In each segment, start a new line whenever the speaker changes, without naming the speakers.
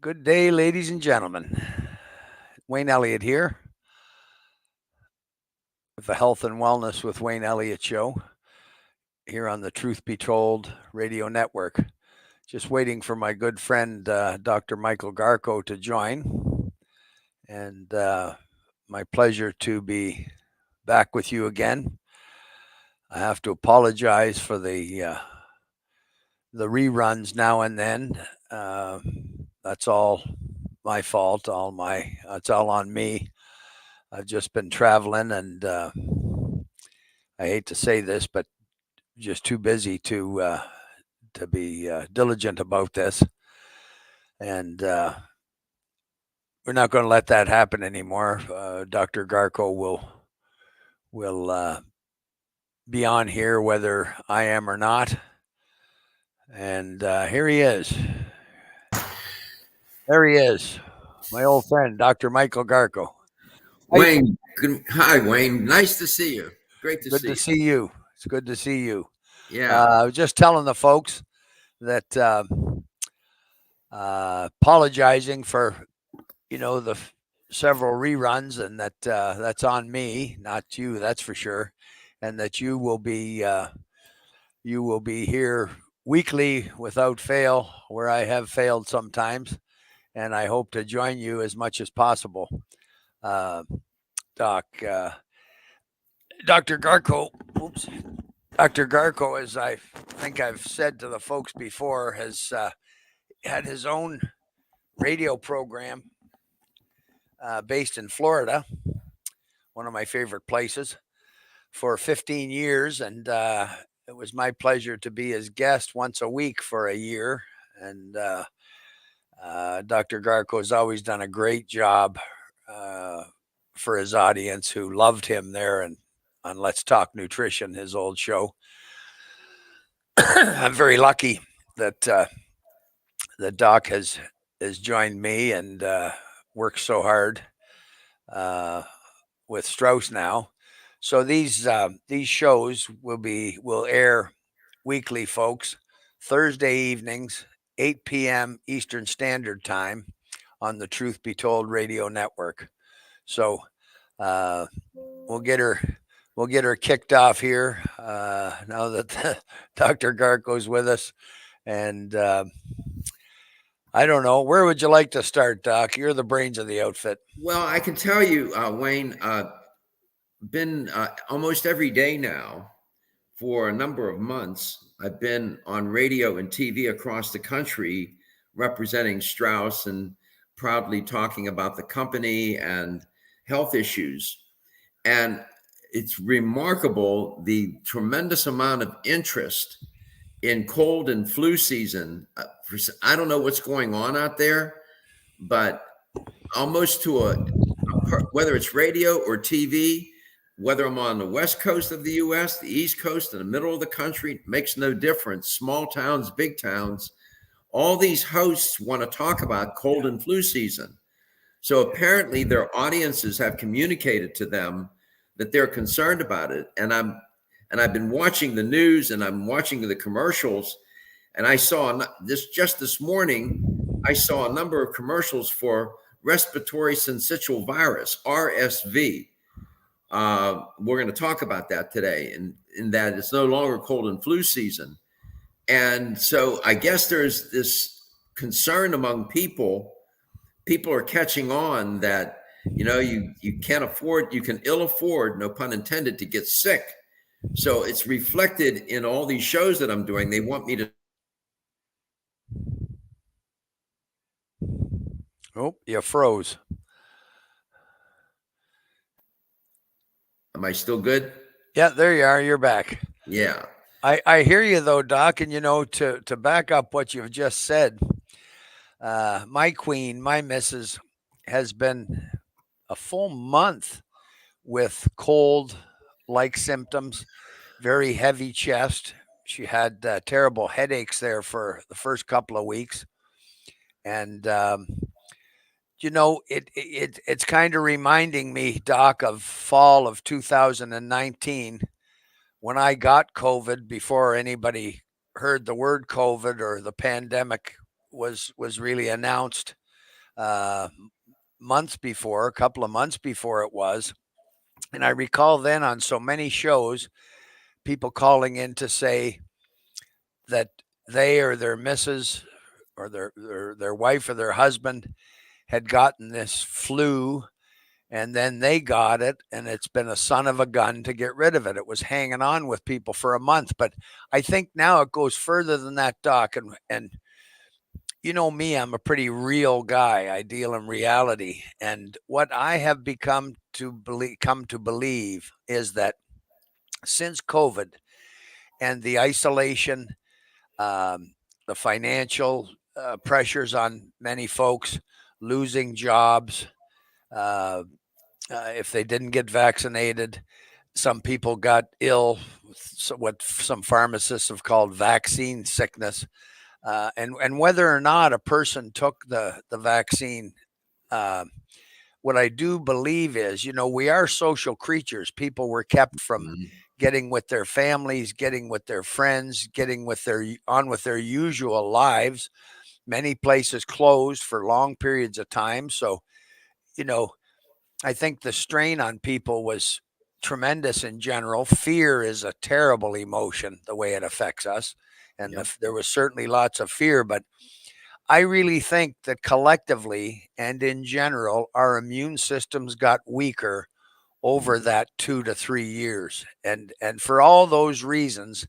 Good day, ladies and gentlemen. Wayne Elliott here with the Health and Wellness with Wayne Elliott show here on the Truth Be Told radio network. Just waiting for my good friend, Dr. Michael Garko, to join. And my pleasure to be back with you again. I have to apologize for the reruns now and then. That's all my fault. It's all on me. I've just been traveling, and I hate to say this, but just too busy to be diligent about this, and we're not going to let that happen anymore. Dr. Garko will be on here whether I am or not, and here he is. There he is, my old friend, Dr. Michael Garko.
Wayne, hi, Wayne. Nice to see you. Great to
Good
see
to
you.
see you. It's good to see you.
Yeah.
I was just telling the folks that apologizing for the several reruns, and that that's on me, not you. That's for sure, and that you will be here weekly without fail, where I have failed sometimes, and I hope to join you as much as possible, uh, Doc. Dr. Garko. Oops. Dr. Garko, as I think I've said to the folks before, has had his own radio program based in Florida, one of my favorite places, for 15 years. And it was my pleasure to be his guest once a week for a year. And Dr. Garko has always done a great job uh, for his audience who loved him there and on Let's Talk Nutrition, his old show. I'm very lucky that the doc has joined me and works so hard uh, with Strauss now. So these shows will air weekly, folks. Thursday evenings, 8 p.m. Eastern Standard Time on the Truth Be Told Radio Network. So uh, we'll get her we'll get her kicked off here now that Dr. Garko's with us, and I don't know. Where would you like to start, Doc? You're the brains of the outfit.
Well, I can tell you, Wayne, been almost every day now for a number of months. I've been on radio and TV across the country representing Strauss and proudly talking about the company and health issues. And it's remarkable the tremendous amount of interest in cold and flu season. I don't know what's going on out there, but almost to whether it's radio or TV, whether I'm on the west coast of the U.S., the east coast, in the middle of the country, makes no difference. Small towns, big towns, all these hosts want to talk about cold and flu season. So apparently their audiences have communicated to them that they're concerned about it. And I've been watching the news and I'm watching the commercials, and I saw this morning, I saw a number of commercials for respiratory syncytial virus, RSV. We're going to talk about that today, and in that it's no longer cold and flu season. And so I guess there's this concern among people. People are catching on that, you can't afford, you can ill afford, no pun intended, to get sick. So it's reflected in all these shows that I'm doing. They want me to.
Oh, you froze.
Am I still good?
Yeah, there you are. You're back.
Yeah.
I hear you though, Doc. And to back up what you've just said, my queen, my missus, has been a full month with cold-like symptoms, very heavy chest. She had terrible headaches there for the first couple of weeks, and it's kind of reminding me, Doc, of fall of 2019 when I got COVID before anybody heard the word COVID or the pandemic was really announced. uh, a couple of months before it was. And I recall then on so many shows, people calling in to say that they or their missus or their wife or their husband had gotten this flu, and then they got it, and it's been a son of a gun to get rid of it. It was hanging on with people for a month. But I think now it goes further than that, Doc. And you know me, I'm a pretty real guy. I deal in reality. And what I have come to believe is that since COVID and the isolation, the financial pressures on many folks, losing jobs, uh, if they didn't get vaccinated, some people got ill, what some pharmacists have called vaccine sickness. And whether or not a person took the vaccine, uh, what I do believe is, we are social creatures. People were kept from
Mhm.
getting with their families, getting with their friends, getting with their usual lives. Many places closed for long periods of time. So, you know, I think the strain on people was tremendous in general. Fear is a terrible emotion, the way it affects us. And
Yep.
there was certainly lots of fear, but I really think that collectively and in general, our immune systems got weaker over
Mhm.
that 2 to 3 years. And for all those reasons,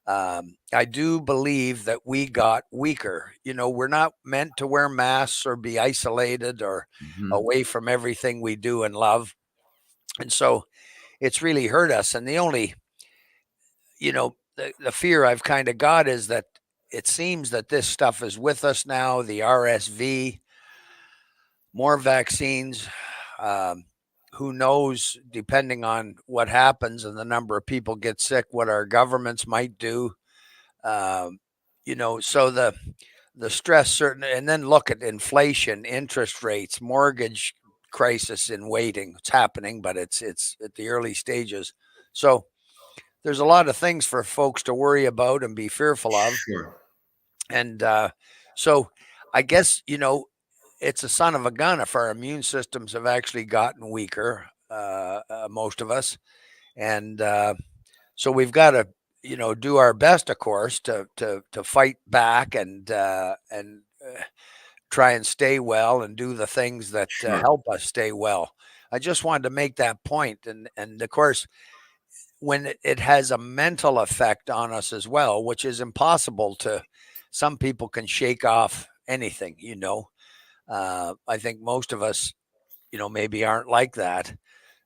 I do believe that we got weaker. We're not meant to wear masks or be isolated or
Mhm.
away from everything we do and love. And so it's really hurt us. And the fear I've kind of got is that it seems that this stuff is with us now, the RSV, more vaccines. Um, who knows, depending on what happens and the number of people get sick, what our governments might do. Um, so the stress certain, and then look at inflation, interest rates, mortgage crisis in waiting. It's happening, but it's at the early stages. So there's a lot of things for folks to worry about and be fearful of.
Sure.
And so I guess, it's a son of a gun if our immune systems have actually gotten weaker, most of us. And so we've got to, do our best, of course, to fight back and try and stay well and do the things that
Sure.
help us stay well. I just wanted to make that point, and of course, when it has a mental effect on us as well, which is impossible to. Some people can shake off anything. I think most of us, maybe aren't like that.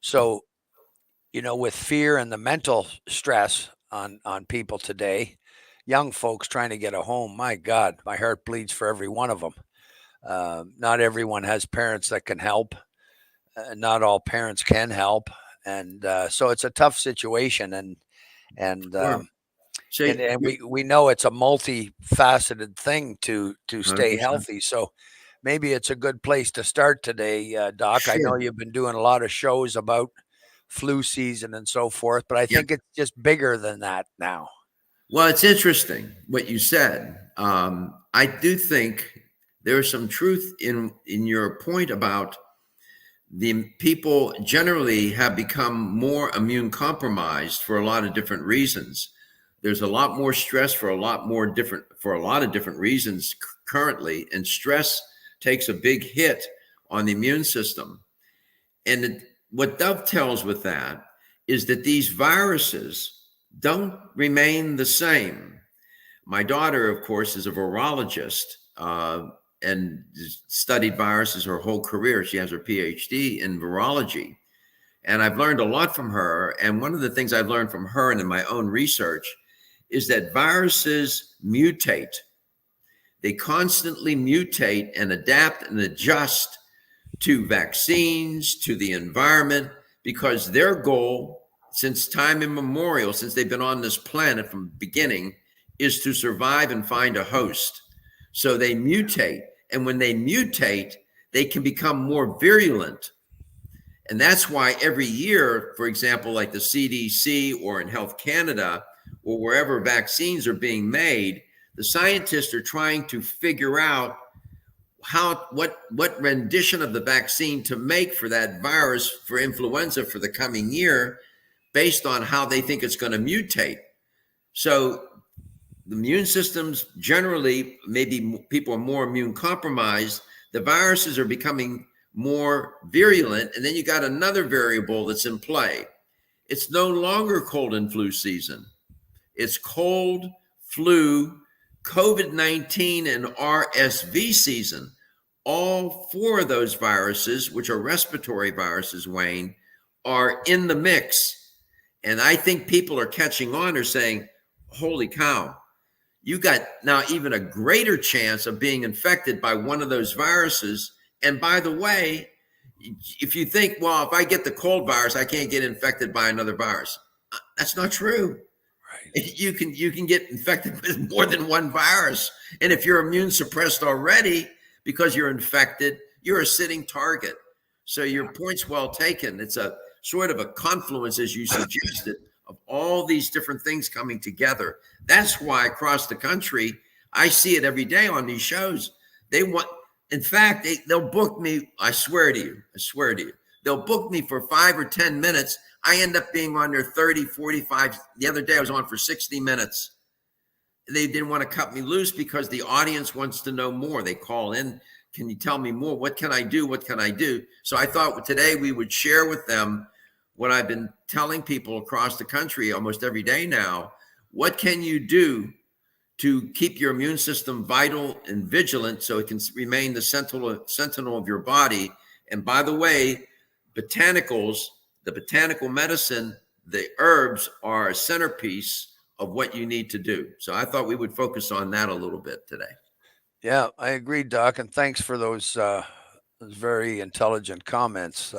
So, with fear and the mental stress on people today, young folks trying to get a home, my God, my heart bleeds for every one of them. Not everyone has parents that can help. Not all parents can help, and so it's a tough situation. And
Sure.
um,
Say
and we know it's a multifaceted thing to stay
100%.
healthy. So maybe it's a good place to start today, Doc. I know
Sure.
you've been doing a lot of shows about flu season and so forth, but I
Yeah.
think it's just bigger than that now.
Well, it's interesting what you said. I do think there's some truth in your point about the people generally have become more immune compromised for a lot of different reasons. There's a lot more stress for a lot of different reasons currently, and stress takes a big hit on the immune system. And what dovetails with that is that these viruses don't remain the same. My daughter, of course, is a virologist and studied viruses her whole career. She has her PhD in virology. And I've learned a lot from her. And one of the things I've learned from her and in my own research is that viruses mutate. They constantly mutate and adapt and adjust to vaccines, to the environment, because their goal, since time immemorial, since they've been on this planet from the beginning, is to survive and find a host. So they mutate. And when they mutate, they can become more virulent. And that's why every year, for example, like the CDC or in Health Canada or wherever vaccines are being made, the scientists are trying to figure out what rendition of the vaccine to make for that virus for influenza for the coming year based on how they think it's going to mutate. So the immune systems generally, maybe people are more immune compromised. The viruses are becoming more virulent, and then you got another variable that's in play. It's no longer cold and flu season. It's cold, flu, COVID 19, and RSV season. All four of those viruses, which are respiratory viruses, Wayne, are in the mix. And I think people are catching on. They're saying, holy cow, you got now even a greater chance of being infected by one of those viruses. And by the way, if you think, well, if I get the cold virus, I can't get infected by another virus. That's not true.
Right.
You can get infected with more than one virus, and if you're immune suppressed already because you're infected, you're a sitting target. So your point's well taken. It's a sort of a confluence, as you suggested, of all these different things coming together. That's why across the country, I see it every day on these shows. They want, in fact, they'll book me. I swear to you, they'll book me for 5 or 10 minutes. I end up being on there 30, 45. The other day I was on for 60 minutes. They didn't want to cut me loose because the audience wants to know more. They call in, can you tell me more? What can I do? What can I do? So I thought today we would share with them what I've been telling people across the country almost every day now. What can you do to keep your immune system vital and vigilant so it can remain the sentinel of your body? And by the way, botanicals, the botanical medicine, the herbs are a centerpiece of what you need to do. So I thought we would focus on that a little bit today.
Yeah, I agree, Doc, and thanks for those very intelligent comments.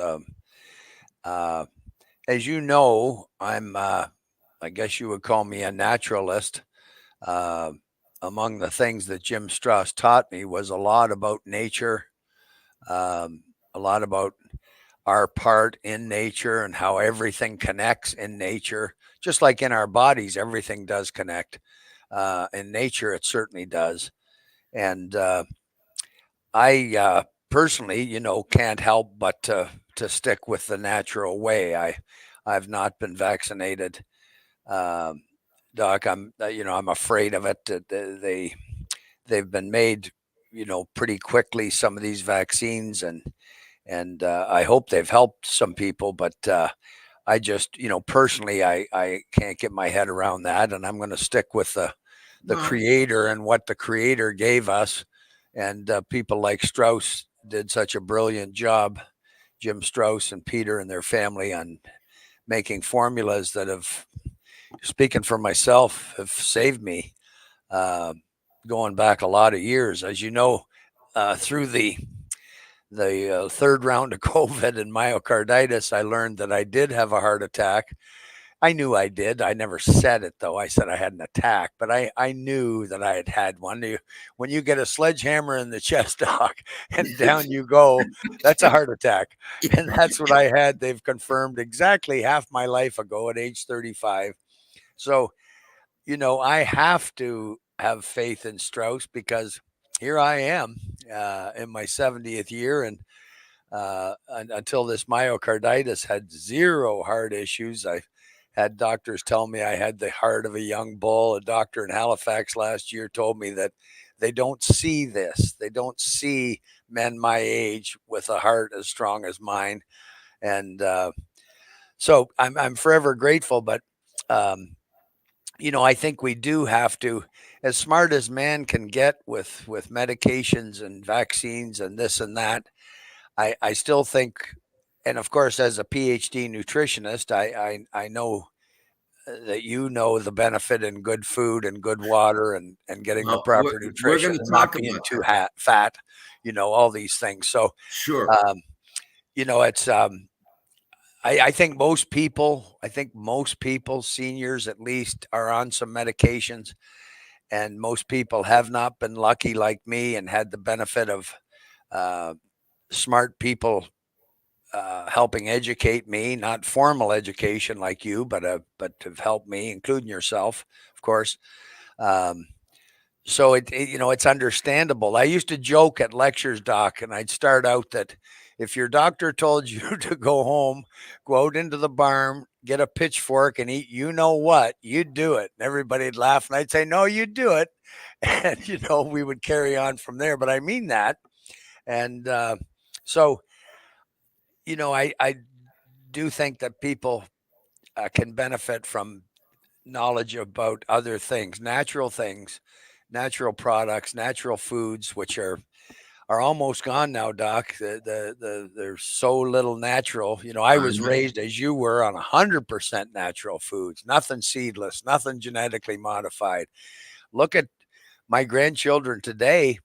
Uh, as you know, I guess you would call me a naturalist. Uh, Among the things that Jim Strauss taught me was a lot about nature, a lot about our part in nature and how everything connects in nature. Just like in our bodies, everything does connect. In nature, it certainly does. And I personally, can't help but to stick with the natural way. I've not been vaccinated, um, Doc. I'm afraid of it. They've been made, pretty quickly. Some of these vaccines, and I hope they've helped some people, but I just, personally, I can't get my head around that, and I'm going to stick with the
Well,
creator and what the creator gave us. And people like Strauss did such a brilliant job, Jim Strauss and Peter and their family, on making formulas that have, speaking for myself, have saved me, uh, going back a lot of years. As you know, through the third round of COVID and myocarditis, I learned that I did have a heart attack. I knew I did. I never said it though. I said I had an attack, but I knew that I had had one. When you get a sledgehammer in the chest, Doc, and down you go, that's a heart attack. And that's what I had. They've confirmed exactly half my life ago at age 35. So, I have to have faith in Strauss because here I am in my 70th year, and until this myocarditis, had zero heart issues. I had doctors tell me I had the heart of a young bull. A doctor in Halifax last year told me that they don't see this. They don't see men my age with a heart as strong as mine. And so I'm forever grateful. But um, I think we do have to, as smart as man can get with medications and vaccines and this and that. I still think, and of course, as a PhD nutritionist, I know that the benefit in good food and good water and getting the
well, we're,
proper
we're
nutrition
going to
and not
talk
being
about
too
that.
fat, all these things. So,
Sure.
um, it's I think most people, seniors at least, are on some medications, and most people have not been lucky like me and had the benefit of uh, smart people helping educate me, not formal education like you, but have helped me, including yourself, of course. Um, So it's understandable. I used to joke at lectures, doc, and I'd start out that if your doctor told you to go home, go out into the barn, get a pitchfork and eat you know what, you'd do it. And everybody'd laugh and I'd say, no, you'd do it. And we would carry on from there. But I mean that. And so, I do think that people can benefit from knowledge about other things, natural products, natural foods, which are almost gone now, Doc. There's so little natural. I
I
was
know.
raised as you were on 100% natural foods, nothing seedless, nothing genetically modified. Look at my grandchildren today.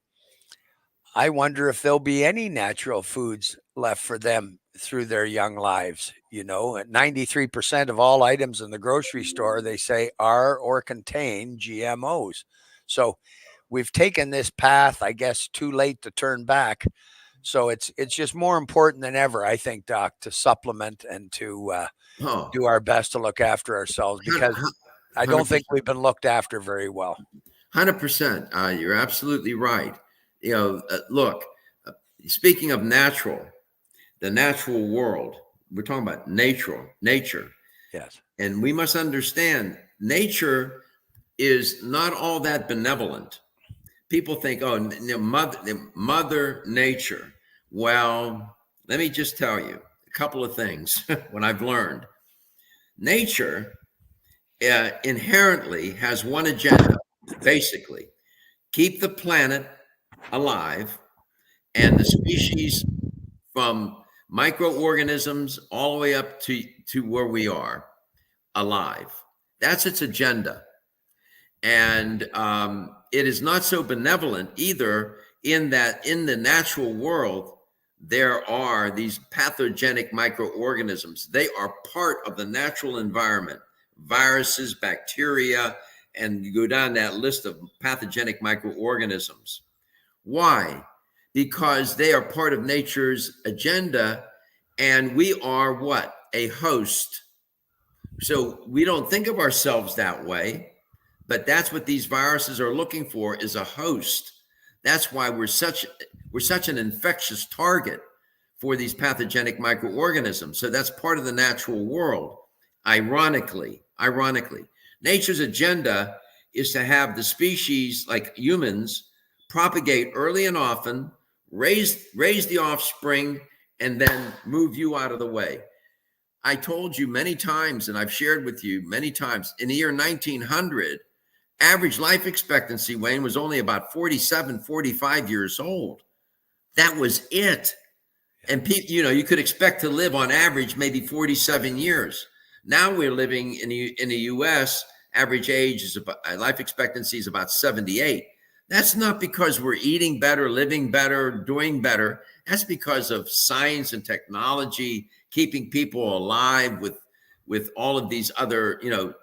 I wonder if there'll be any natural foods left for them through their young lives. 93% of all items in the grocery store, they say, are or contain GMOs. So we've taken this path, I guess, too late to turn back. So it's just more important than ever, I think, Doc, to supplement and to
Oh,
do our best to look after ourselves, because I don't think
100%.
we've been looked after very well.
100%. You're absolutely right. Look, uh, speaking of natural, the natural world, we're talking about nature.
Yes.
And we must understand nature is not all that benevolent. People think, oh, mother nature. Well, let me just tell you a couple of things what I've learned. Nature inherently has one agenda, basically keep the planet alive and the species from microorganisms all the way up to where we are alive. That's its agenda. And it is not so benevolent either, in that in the natural world, there are these pathogenic microorganisms. They are part of the natural environment, viruses, bacteria, and you go down that list of pathogenic microorganisms. Why? Because they are part of nature's agenda, and we are what? A host. So we don't think of ourselves that way, but that's what these viruses are looking for, is a host. That's why we're such an infectious target for these pathogenic microorganisms. So that's part of the natural world. Ironically, nature's agenda is to have the species like humans propagate early and often, raise the offspring, and then move you out of the way. I told you many times, and I've shared with you many times, in the year 1900, average life expectancy, Wayne, was only about 47, 45 years old. That was it. And people, you could expect to live on average maybe 47 years. Now we're living in the US, average age is about, life expectancy is about 78. That's not because we're eating better, living better, doing better. That's because of science and technology, keeping people alive with all of these other,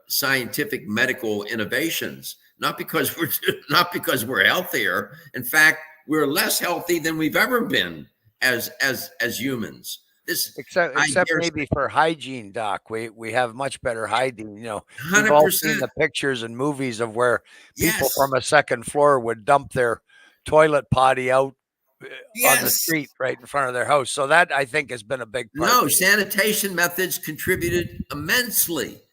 scientific medical innovations. Not because we're not because we're healthier. In fact, we're less healthy than we've ever been as humans. This,
Except
I
except
dare say,
maybe for hygiene, doc. We have much better hygiene. We've all seen
100%.
the pictures and movies of where people
Yes.
from a second floor would dump their toilet potty out on the
Yes.
street right in front of their house. So that, I think, has been a big part.
No, sanitation methods contributed immensely.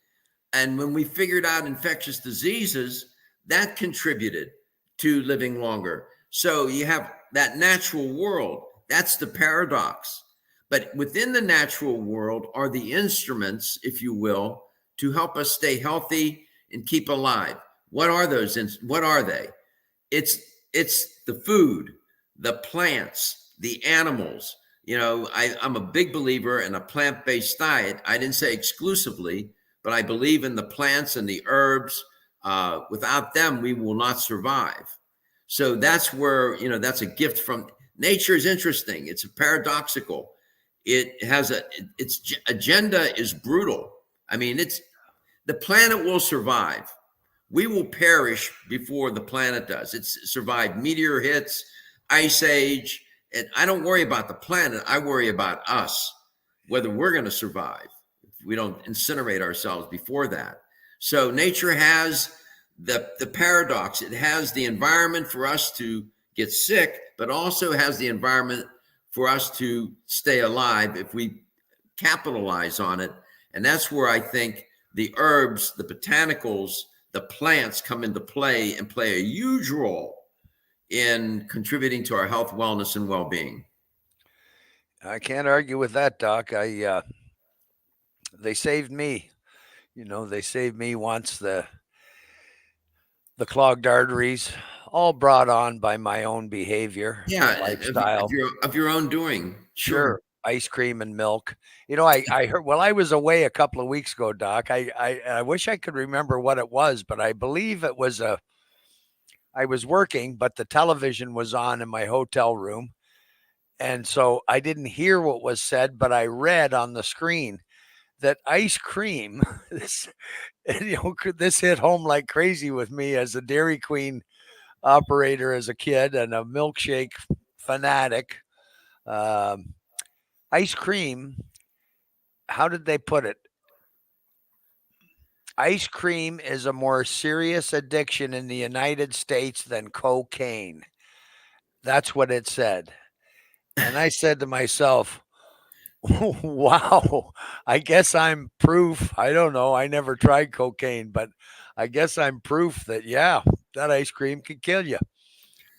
And when we figured out infectious diseases, that contributed to living longer. So you have that natural world. That's the paradox. But within the natural world are the instruments, if you will, to help us stay healthy and keep alive. What are those? What are they? It's it's the food, the plants, the animals. I'm a big believer in a plant-based diet. I didn't say exclusively, but I believe in the plants and the herbs. Without them, we will not survive. So that's where, that's a gift from nature. Is interesting. It's paradoxical. It has its agenda is brutal. I mean, the planet will survive. We will perish before the planet does. It's survived meteor hits, ice age, and I don't worry about the planet. I worry about us, whether we're going to survive if we don't incinerate ourselves before that. So nature has the paradox. It has the environment for us to get sick, but also has the environment for us to stay alive if we capitalize on it. And that's where I think the herbs, the botanicals, the plants come into play and play a huge role in contributing to our health, wellness, and well-being.
I can't argue with that, Doc. They saved me. They saved me once the clogged arteries, all brought on by my own behavior and
Yeah,
lifestyle.
of your own doing. Sure.
Sure, ice cream and milk. I heard. Well, I was away a couple of weeks ago, Doc. I wish I could remember what it was, but I believe it was a. I was working, but the television was on in my hotel room, and so I didn't hear what was said, but I read on the screen that ice cream. This this hit home like crazy with me as a Dairy Queen operator as a kid and a milkshake fanatic. Um, Ice cream, how did they put it? Ice cream is a more serious addiction in the United States than cocaine. That's what it said. And I said to myself, wow, I guess I'm proof. I don't know. I never tried cocaine, but I guess I'm proof that, yeah, that ice cream can kill you.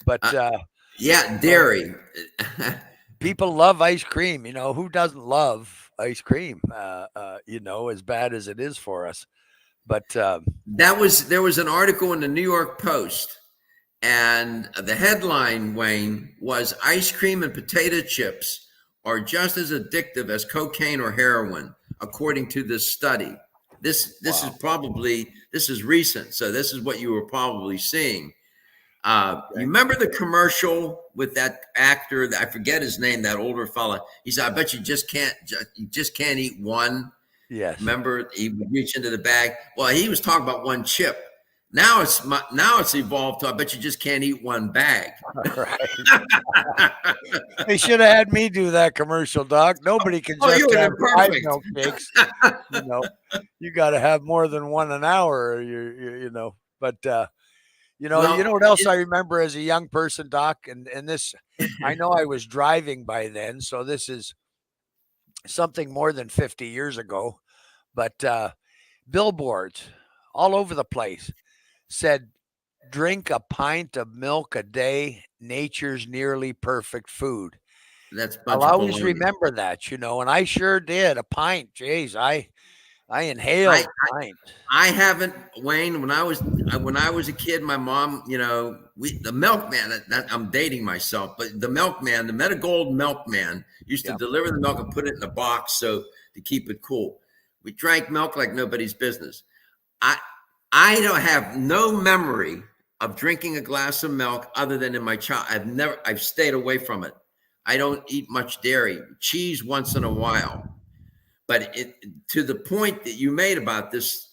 But,
Uh, yeah,
you know,
dairy.
people love ice cream. Who doesn't love ice cream, as bad as it is for us? But
There was an article in the New York Post, and the headline, Wayne, was "Ice cream and potato chips are just as addictive as cocaine or heroin," according to this study.
wow.
This is recent, so this is what you were probably seeing. You
Okay.
remember the commercial with that actor? I forget his name. That older fella. He said, "I bet you just can't eat one."
Yes.
Remember, he would reach into the bag. Well, he was talking about one chip. Now it's evolved to, I bet you just can't eat one bag.
Right. They should have had me do that commercial, Doc. Nobody can
Oh, you
just
would
have
have been
five
perfect.
milkshakes. You know, you got to have more than one an hour. Or you. But you
Well,
know what else I remember as a young person, Doc, and this, I know I was driving by then, so this is something more than 50 years ago. But billboards all over the place said, "Drink a pint of milk a day. Nature's nearly perfect food."
that's a
I'll
bunch of
always
baloney.
remember that, and I sure did. A pint. Jeez, I
I
inhaled pints.
I haven't, Wayne. When I was a kid, my mom, the milkman. I'm dating myself, but the milkman, the Metagold milkman, used to
Yeah.
deliver the milk and put it in a box so to keep it cool. We drank milk like nobody's business. I I don't have no memory of drinking a glass of milk other than in my child. I've stayed away from it. I don't eat much dairy, cheese once in a while. But to the point that you made about this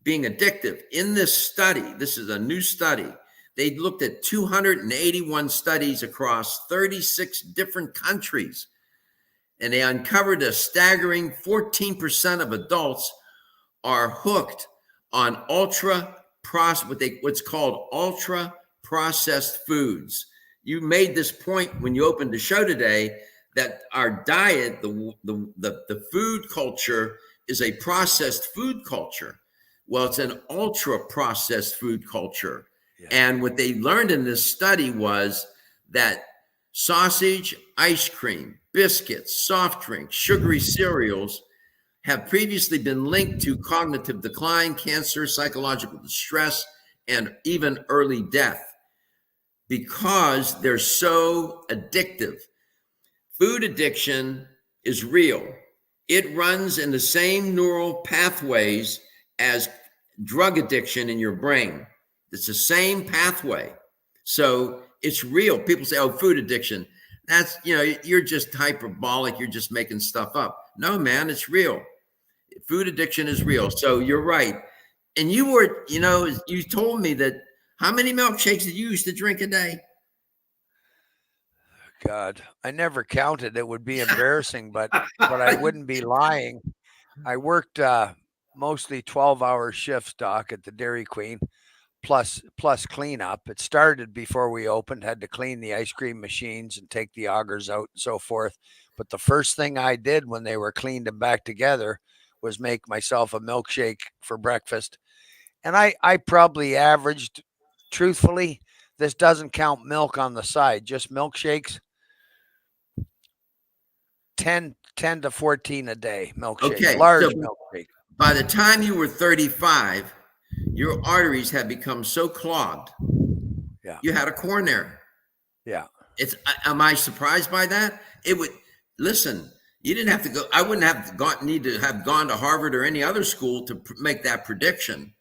being addictive, in this study, this is a new study. They looked at 281 studies across 36 different countries, and they uncovered a staggering 14% of adults are hooked on what's called ultra processed foods. You made this point when you opened the show today that our diet, the food culture, is a processed food culture. Well, it's an ultra processed food culture.
Yeah.
And what they learned in this study was that sausage, ice cream, biscuits, soft drinks, sugary cereals have previously been linked to cognitive decline, cancer, psychological distress, and even early death because they're so addictive. Food addiction is real. It runs in the same neural pathways as drug addiction in your brain. It's the same pathway. So it's real. People say, oh, food addiction. That's, you're just hyperbolic. You're just making stuff up. No, man, it's real. Food addiction is real. So you're right. And you told me that how many milkshakes did you used to drink a day?
God, I never counted. It would be embarrassing, but I wouldn't be lying. I worked mostly 12-hour shifts, Doc, at the Dairy Queen. plus cleanup. It started before we opened, had to clean the ice cream machines and take the augers out and so forth. But the first thing I did when they were cleaned and back together was make myself a milkshake for breakfast. And I probably averaged, truthfully, this doesn't count milk on the side, just milkshakes, 10 to 14 a day, milkshakes,
Okay, so
large milkshake.
by the time you were 35, your arteries had become so clogged,
Yeah.
you had a coronary.
Yeah.
It's am I surprised by that? It would listen. You didn't have to go. I wouldn't have need to have gone to Harvard or any other school to make that prediction.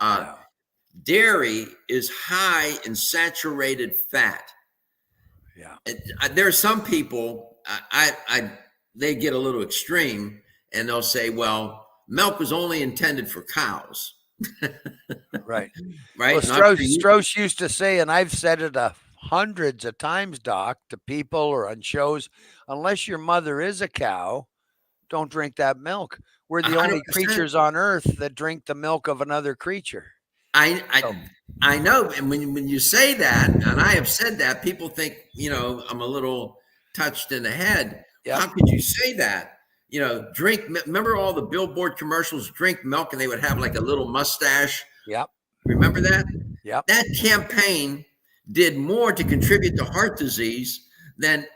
Yeah.
Dairy is high in saturated fat.
Yeah.
There are some people. They get a little extreme and they'll say, "Well, milk was only intended for cows."
Right.
Right.
Well, Strauss used to say, and I've said it hundreds of times, Doc, to people or on shows, unless your mother is a cow, don't drink that milk. We're the only
100%.
creatures on earth that drink the milk of another creature.
I know, and when you say that, and I have said that, people think I'm a little touched in the head.
Yep.
How could you say that? Drink. Remember all the billboard commercials? Drink milk, and they would have like a little mustache.
Yep.
Remember that?
Yep.
That campaign did more to contribute to heart disease than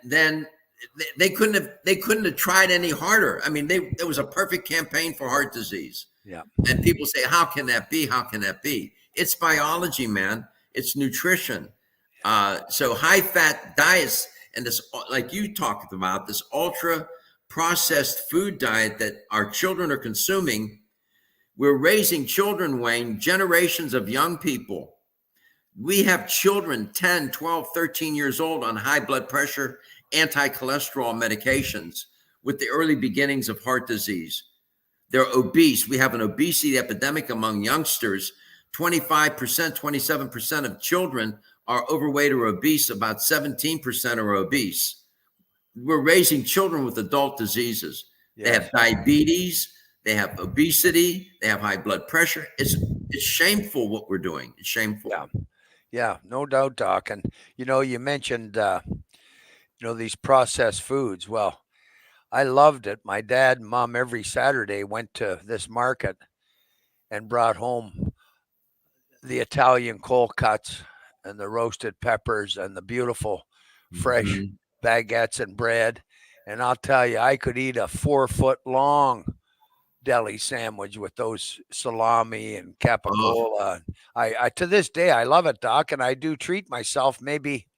they couldn't have tried any harder. I mean, it was a perfect campaign for heart disease.
Yeah.
And people say, how can that be? How can that be? It's biology, man. It's nutrition. So high fat diets and this, like you talked about, this ultra processed food diet that our children are consuming. We're raising children, Wayne, generations of young people. We have children 10, 12, 13 years old on high blood pressure, anti-cholesterol medications with the early beginnings of heart disease. They're obese. We have an obesity epidemic among youngsters. 25%, 27% of children are overweight or obese. About 17% are obese. We're raising children with adult diseases. Yes. They have diabetes. They have obesity. They have high blood pressure. It's shameful what we're doing. It's shameful.
Yeah, no doubt, Doc. And, you mentioned, these processed foods. Well, I loved it. My dad and mom every Saturday went to this market and brought home the Italian cold cuts and the roasted peppers and the beautiful fresh baguettes and bread. And I'll tell you, I could eat a 4-foot long deli sandwich with those salami and capicola. I to this day, I love it, Doc. And I do treat myself maybe,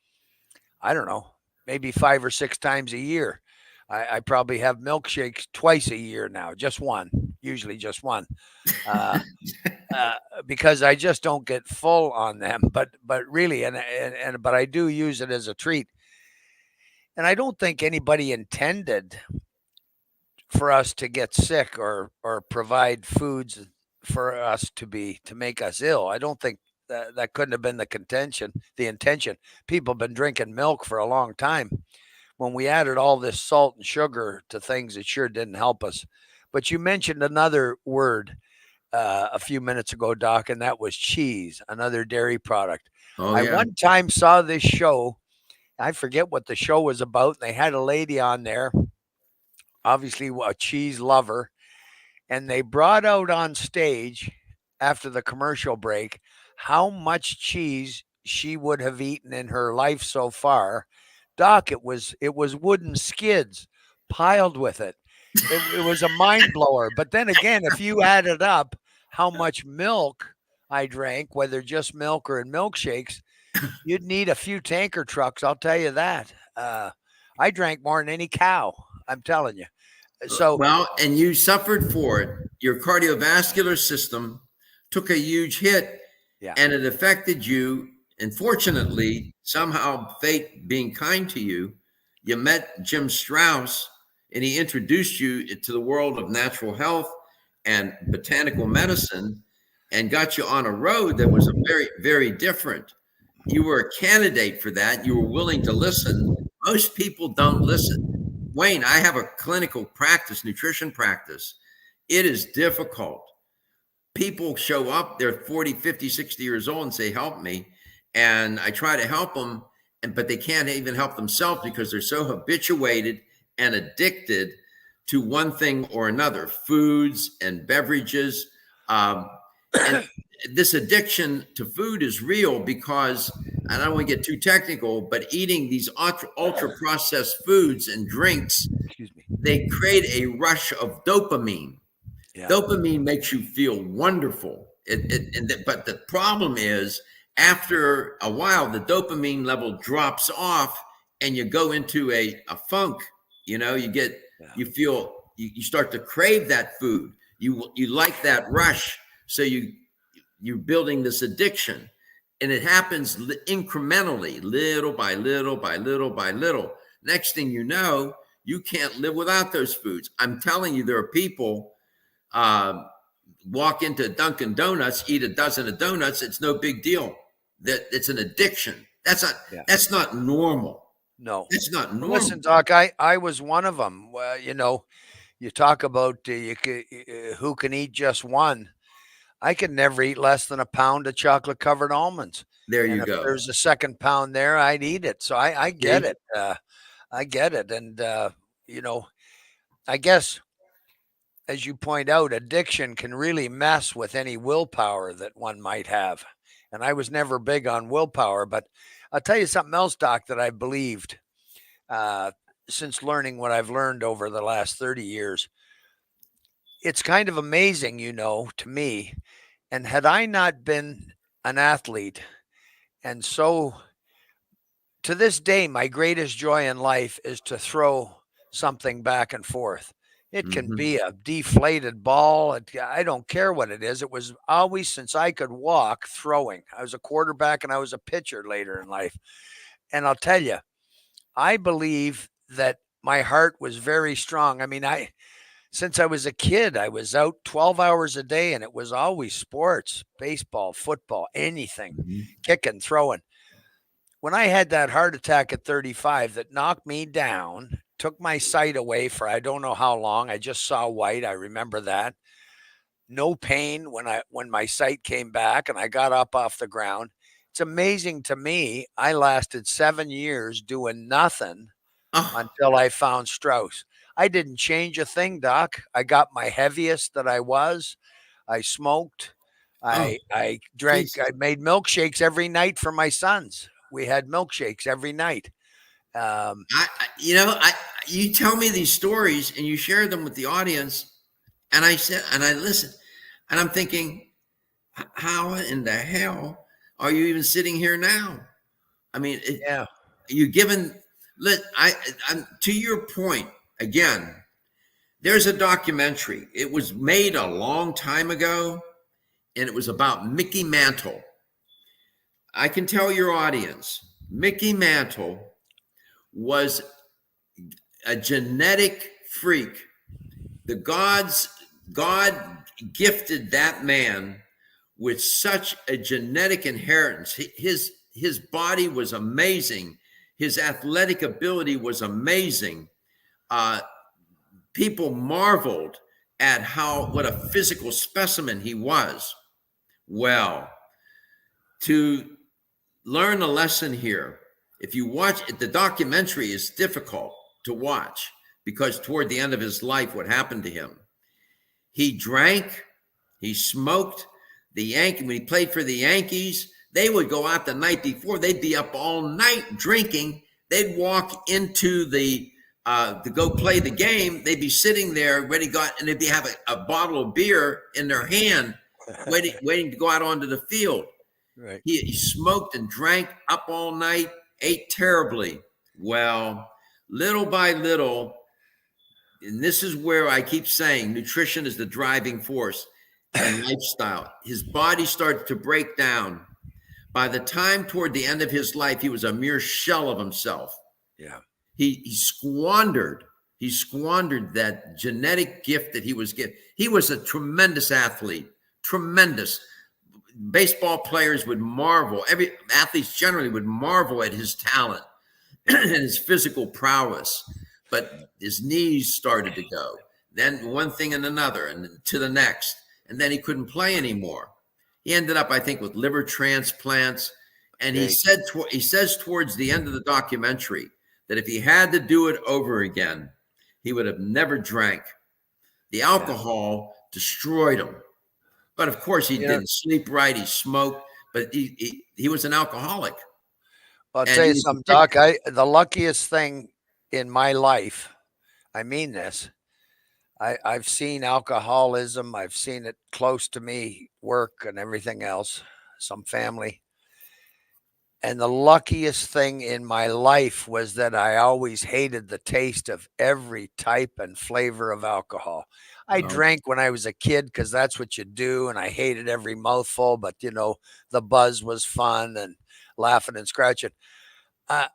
I don't know, maybe 5 or 6 times a year. I probably have milkshakes twice a year now, just one, usually just one, because I just don't get full on them. But really, but I do use it as a treat. And I don't think anybody intended for us to get sick or provide foods for us to make us ill. I don't think that couldn't have been the intention. People have been drinking milk for a long time. When we added all this salt and sugar to things, it sure didn't help us. But you mentioned another word a few minutes ago, Doc, and that was cheese, another dairy product. I one time saw this show. I forget what the show was about. They had a lady on there, obviously a cheese lover, and they brought out on stage after the commercial break how much cheese she would have eaten in her life so far. Doc, it was wooden skids piled with it. It was a mind blower. But then again, if you added up how much milk I drank, whether just milk or in milkshakes, you'd need a few tanker trucks. I'll tell you that. I drank more than any cow. I'm telling you. So
and you suffered for it. Your cardiovascular system took a huge hit, and it affected you. And fortunately, somehow fate being kind to you, you met Jim Strauss, and he introduced you to the world of natural health and botanical medicine, and got you on a road that was very, very different. You were a candidate for that. You were willing to listen. Most people don't listen. Wayne, I have a clinical practice, nutrition practice. It is difficult. people show up, they're 40, 50, 60 years old and say, help me. And I try to help them, but they can't even help themselves because they're so habituated and addicted to one thing or another, foods and beverages. And this addiction to food is real because, and I don't want to get too technical, but eating these ultra processed foods and drinks,
Excuse me.
they create a rush of dopamine.
Yeah.
Dopamine makes you feel wonderful. But the problem is, after a while, the dopamine level drops off and you go into a funk. You know, you start to crave that food. You like that rush. So you're building this addiction, and it happens incrementally, little by little by little by little. Next thing you know, you can't live without those foods. I'm telling you, there are people walk into Dunkin' Donuts, eat a dozen of donuts. It's no big deal. That it's an addiction. That's not normal.
No.
It's not normal.
Listen, Doc, I was one of them. Well, you talk about who can eat just one. I could never eat less than a pound of chocolate covered almonds.
There
And
you
if
go.
there's a second pound there, I'd eat it. So I get it. I get it. And, I guess, as you point out, addiction can really mess with any willpower that one might have. And I was never big on willpower, but I'll tell you something else, Doc, that I believed uh, since learning what I've learned over the last 30 years. It's kind of amazing, to me. And had I not been an athlete, and so to this day, my greatest joy in life is to throw something back and forth. It can be a deflated ball. I don't care what it is. It was always, since I could walk, throwing. I was a quarterback and I was a pitcher later in life. And I'll tell you, I believe that my heart was very strong. I mean, since I was a kid, I was out 12 hours a day, and it was always sports, baseball, football, anything, kicking, throwing. When I had that heart attack at 35 that knocked me down, took my sight away for I don't know how long. I just saw white. I remember that. No pain when my sight came back and I got up off the ground. It's amazing to me. I lasted 7 years doing nothing until I found Strauss. I didn't change a thing, Doc. I got my heaviest that I was. I smoked. I drank.
Jesus.
I made milkshakes every night for my sons. We had milkshakes every night.
You tell me these stories and you share them with the audience, and I listen, and I'm thinking, how in the hell are you even sitting here now? I mean, you given. I'm to your point again. There's a documentary. It was made a long time ago, and it was about Mickey Mantle. I can tell your audience, Mickey Mantle was a genetic freak. God gifted that man with such a genetic inheritance. His body was amazing. His athletic ability was amazing. People marveled at what a physical specimen he was. Well, to learn a lesson here, if you watch it, the documentary is difficult to watch because toward the end of his life, what happened to him? He drank, he smoked. When he played for the Yankees, they would go out the night before. They'd be up all night drinking. They'd walk into to go play the game. They'd be sitting there ready, and they'd have a bottle of beer in their hand, waiting to go out onto the field.
Right.
He smoked and drank up all night, ate terribly. Well, little by little, and this is where I keep saying nutrition is the driving force and lifestyle. His body started to break down. By the time toward the end of his life, he was a mere shell of himself.
Yeah.
He squandered that genetic gift that he was given. He was a tremendous athlete, tremendous. Baseball players would marvel. Athletes generally would marvel at his talent and his physical prowess. But his knees started to go. Then one thing and another, and to the next. and then he couldn't play anymore. He ended up, I think, with liver transplants. And he
Okay.
says towards the end of the documentary that if he had to do it over again, he would have never drank. The
Yeah.
alcohol destroyed him. But of course, he
You know,
didn't sleep right. He smoked, but he was an alcoholic,
I'll
and
tell
he
you
was
something, Doc.
addicted.
The luckiest thing in my life, I mean this, I've seen alcoholism, I've seen it close to me, work and everything else, some family. And the luckiest thing in my life was that I always hated the taste of every type and flavor of alcohol. I
Well,
drank when I was a kid because that's what you do, and I hated every mouthful, but the buzz was fun and laughing and scratching. Uh,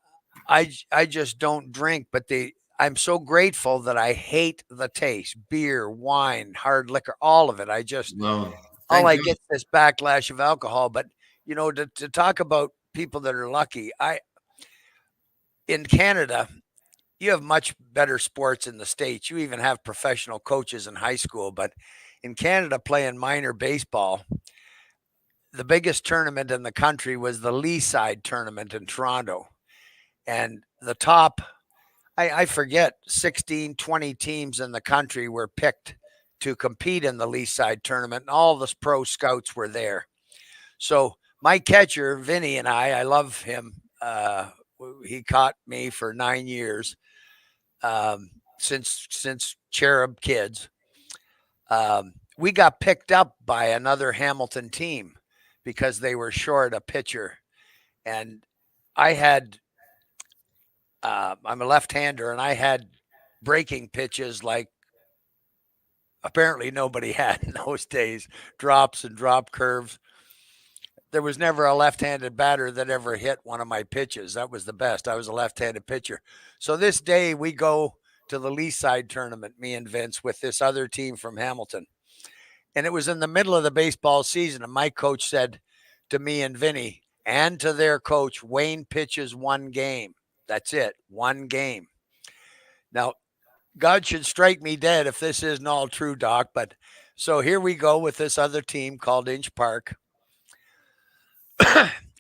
I just don't drink, but I'm so grateful that I hate the taste. Beer, wine, hard liquor, all of it. All
thank
I
God.
get this backlash of alcohol. But to talk about people that are lucky, I in Canada, you have much better sports in the States. You even have professional coaches in high school, but in Canada, playing minor baseball, the biggest tournament in the country was the Leaside tournament in Toronto. And the top, I forget, 16, 20 teams in the country were picked to compete in the Leaside tournament, and all the pro scouts were there. So my catcher, Vinny, and I love him. He caught me for 9 years since cherub kids. We got picked up by another Hamilton team because they were short a pitcher, and I had I'm a left-hander, and I had breaking pitches like apparently nobody had in those days. Drops and drop curves. There was never a left-handed batter that ever hit one of my pitches. That was the best. I was a left-handed pitcher. So this day we go to the Leaside tournament, me and Vince, with this other team from Hamilton. And it was in the middle of the baseball season. And my coach said to me and Vinny and to their coach, Wayne pitches one game. That's it, one game. Now, God should strike me dead if this isn't all true, Doc. But so here we go with this other team called Inch Park.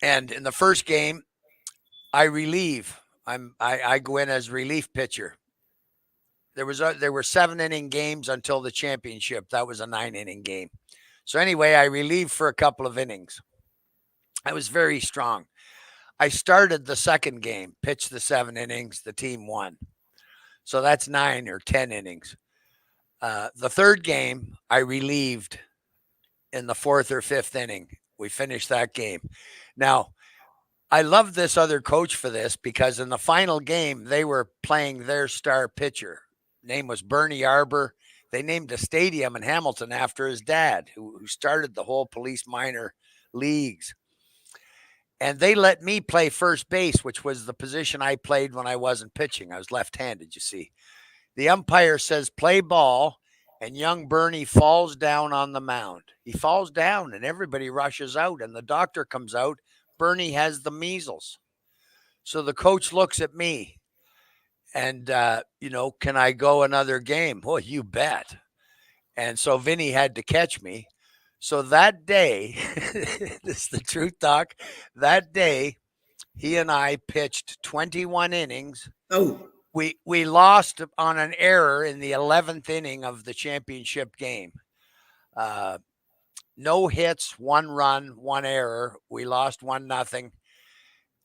And in the first game, I relieve. I go in as relief pitcher. There were 7 inning games until the championship. That was a 9 inning game. So anyway, I relieved for a couple of innings. I was very strong. I started the second game, pitched the 7 innings. The team won. So that's 9 or 10 innings. The third game, I relieved in the fourth or fifth inning. We finished that game. Now, I love this other coach for this because in the final game, they were playing their star pitcher. Name was Bernie Arbor. They named a stadium in Hamilton after his dad, who started the whole police minor leagues. And they let me play first base, which was the position I played when I wasn't pitching. I was left handed, you see. The umpire says, play ball, and young Bernie falls down on the mound. He falls down, and everybody rushes out, and the doctor comes out. Bernie has the measles. So the coach looks at me and, can I go another game? Well, you bet. And so Vinny had to catch me. So that day, this is the truth, Doc. That day, he and I pitched 21 innings.
Oh,
We lost on an error in the 11th inning of the championship game. Uh, no hits, 1 run, 1 error. We lost 1-0.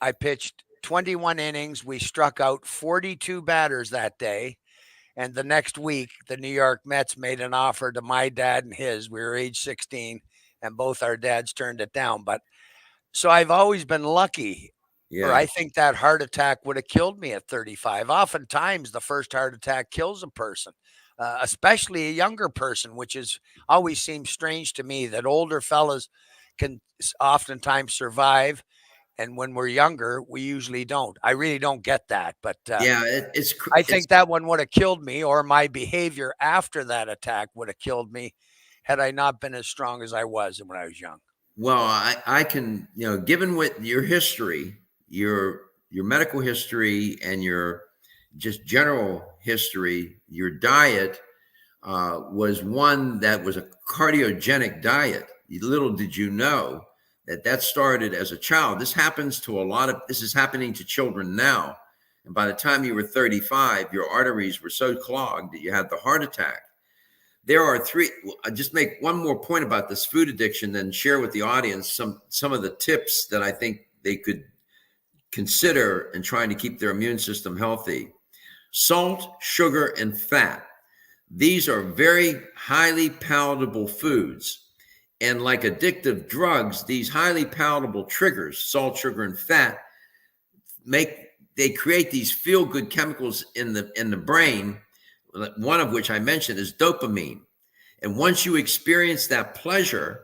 I pitched 21 innings. We struck out 42 batters that day. And the next week, the New York Mets made an offer to my dad and his. We were age 16, and both our dads turned it down. But so I've always been lucky, or
yeah.
I think that heart attack would have killed me at 35. Oftentimes, the first heart attack kills a person, especially a younger person, which is always seems strange to me that older fellas can oftentimes survive. And when we're younger, we usually don't. I really don't get that. But
Yeah,
I
it's
think that one would have killed me, or my behavior after that attack would have killed me had I not been as strong as I was when I was young.
well, I can, given what your history, your medical history and your just general history, your diet, was one that was a cardiogenic diet. Little did you know that that started as a child. This happens to a lot of, this is happening to children now. And by the time you were 35, your arteries were so clogged that you had the heart attack. There are three, I'll just make one more point about this food addiction, then share with the audience some of the tips that I think they could consider in trying to keep their immune system healthy. Salt, sugar, and fat. These are very highly palatable foods. And like addictive drugs, these highly palatable triggers, salt, sugar, and fat, they create these feel-good chemicals in the brain, one of which I mentioned is dopamine. And once you experience that pleasure,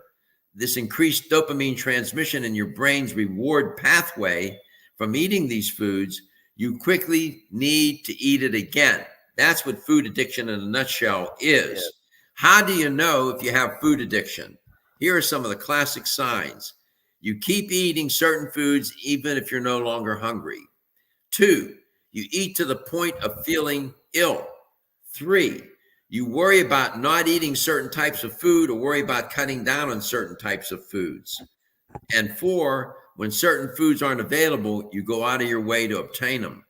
this increased dopamine transmission in your brain's reward pathway from eating these foods, you quickly need to eat it again. That's what food addiction in a nutshell is.
Yeah.
How do you know if you have food addiction? Here are some of the classic signs. You keep eating certain foods even if you're no longer hungry. 2, you eat to the point of feeling ill. 3, you worry about not eating certain types of food or worry about cutting down on certain types of foods. And 4, when certain foods aren't available, you go out of your way to obtain them.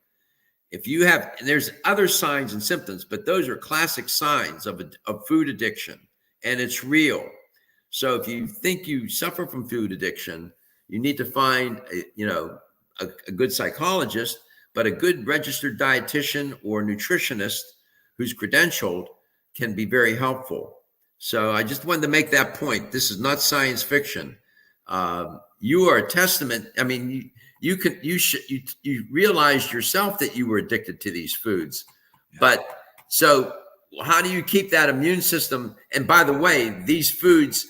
If you have, and there's other signs and symptoms, but those are classic signs of food addiction, and it's real. So if you think you suffer from food addiction, you need to find a good psychologist, but a good registered dietitian or nutritionist who's credentialed can be very helpful. So I just wanted to make that point. This is not science fiction. You are a testament. I mean, you realized yourself that you were addicted to these foods, but so how do you keep that immune system? And by the way, these foods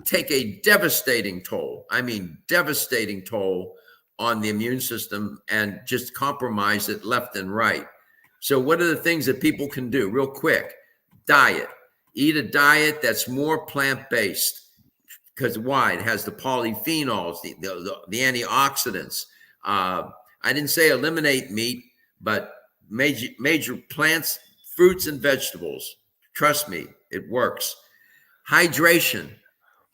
take a devastating toll. I mean, devastating toll on the immune system and just compromise it left and right. So what are the things that people can do real quick? Diet. Eat a diet that's more plant-based. Because why? It has the polyphenols, the antioxidants. I didn't say eliminate meat, but major plants, fruits, and vegetables. Trust me, it works. Hydration,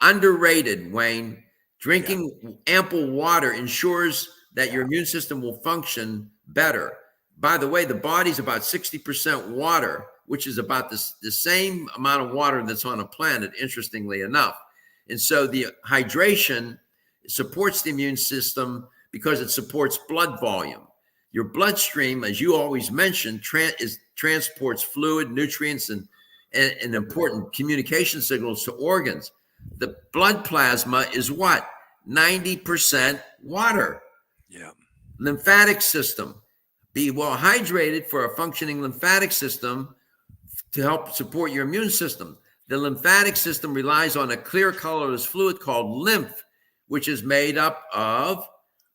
underrated, Wayne. Drinking ample water ensures that your immune system will function better. By the way, the body's about 60% water, which is about the same amount of water that's on a planet, interestingly enough. And so the hydration supports the immune system because it supports blood volume. Your bloodstream, as you always mention, transports fluid, nutrients, and important communication signals to organs. The blood plasma is what? 90% water.
Yeah.
Lymphatic system. Be well hydrated for a functioning lymphatic system to help support your immune system. The lymphatic system relies on a clear colorless fluid called lymph, which is made up of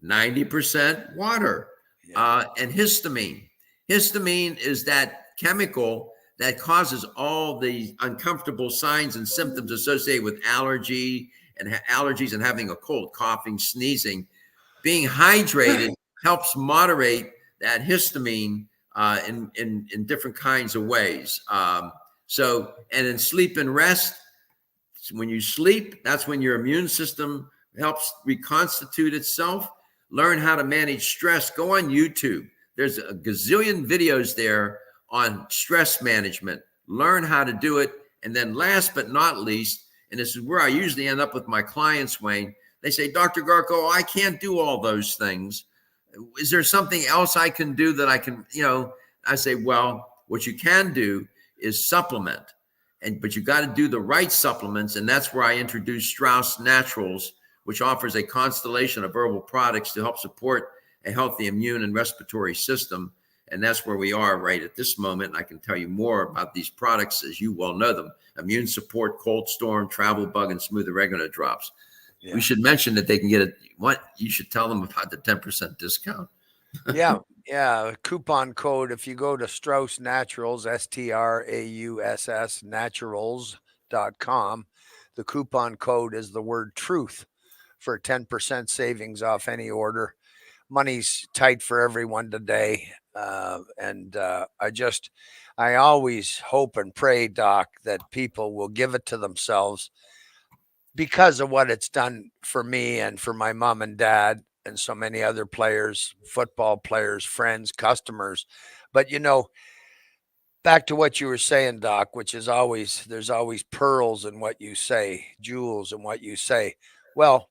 90% water. And histamine. Histamine is that chemical that causes all the uncomfortable signs and symptoms associated with allergies and having a cold, coughing, sneezing. Being hydrated helps moderate that histamine in different kinds of ways. And in sleep and rest, when you sleep, that's when your immune system helps reconstitute itself. Learn how to manage stress. Go on YouTube. There's a gazillion videos there on stress management. Learn how to do it. And then last but not least, and this is where I usually end up with my clients, Wayne, they say, Dr. Garko, I can't do all those things. Is there something else I can do that I can, I say, well, what you can do is supplement. But you got to do the right supplements. And that's where I introduce Strauss Naturals, which offers a constellation of herbal products to help support a healthy immune and respiratory system. And that's where we are right at this moment. I can tell you more about these products as you well know them. Immune Support, Cold Storm, Travel Bug, and Smooth Oregano Drops. Yeah. We should mention that they can get you should tell them about the 10% discount.
Yeah. Coupon code. If you go to Strauss Naturals, STRAUSS naturals.com, the coupon code is the word truth for 10% savings off any order. Money's tight for everyone today. I always hope and pray, Doc, that people will give it to themselves because of what it's done for me and for my mom and dad and so many other players, football players, friends, customers. But back to what you were saying, Doc, which is always there's always pearls in what you say, jewels in what you say. Well,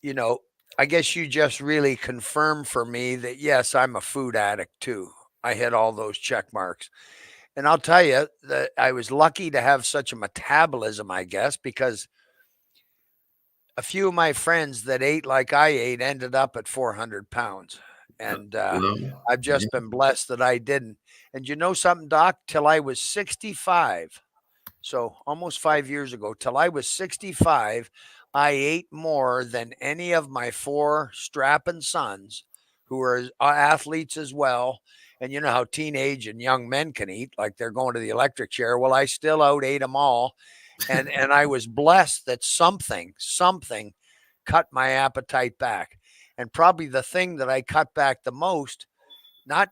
you know, I guess you just really confirmed for me that yes, I'm a food addict too. I hit all those check marks. And I'll tell you that I was lucky to have such a metabolism, I guess, because a few of my friends that ate like I ate ended up at 400 pounds. And
Well,
I've
yeah,
just been blessed that I didn't. And you know something, Doc? Till I was 65, so almost 5 years ago, till I was 65, I ate more than any of my four strapping sons who are athletes as well. And you know how teenage and young men can eat, like they're going to the electric chair. Well, I still out ate them all. And I was blessed that something cut my appetite back. And probably the thing that I cut back the most, not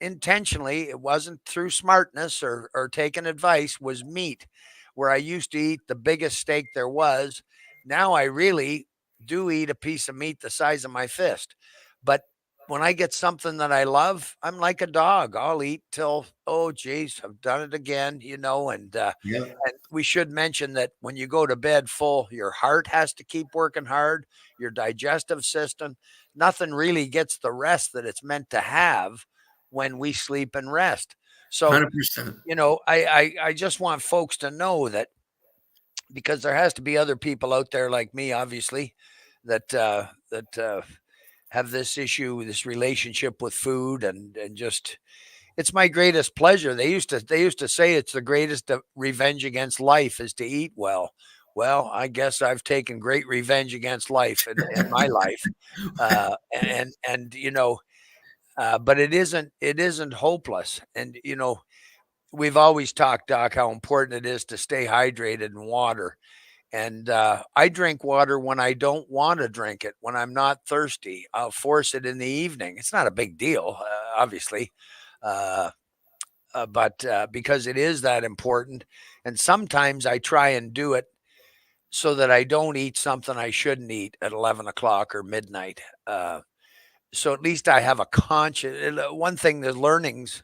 intentionally, it wasn't through smartness or taking advice, was meat. Where I used to eat the biggest steak there was, now I really do eat a piece of meat the size of my fist. But when I get something that I love, I'm like a dog. I'll eat till, oh geez, I've done it again,
yeah,
and we should mention that when you go to bed full, your heart has to keep working hard, your digestive system. Nothing really gets the rest that it's meant to have when we sleep and rest. So,
100%.
I just want folks to know that, because there has to be other people out there like me, obviously, that have this issue, this relationship with food, and just it's my greatest pleasure. They used to say it's the greatest revenge against life is to eat well. Well, I guess I've taken great revenge against life in my life, but it isn't hopeless. And we've always talked, Doc, how important it is to stay hydrated and water. And I drink water when I don't want to drink it. When I'm not thirsty, I'll force it in the evening. It's not a big deal, obviously. Uh, but because it is that important. And sometimes I try and do it so that I don't eat something I shouldn't eat at 11 o'clock or midnight. So at least I have a conscience. One thing the learnings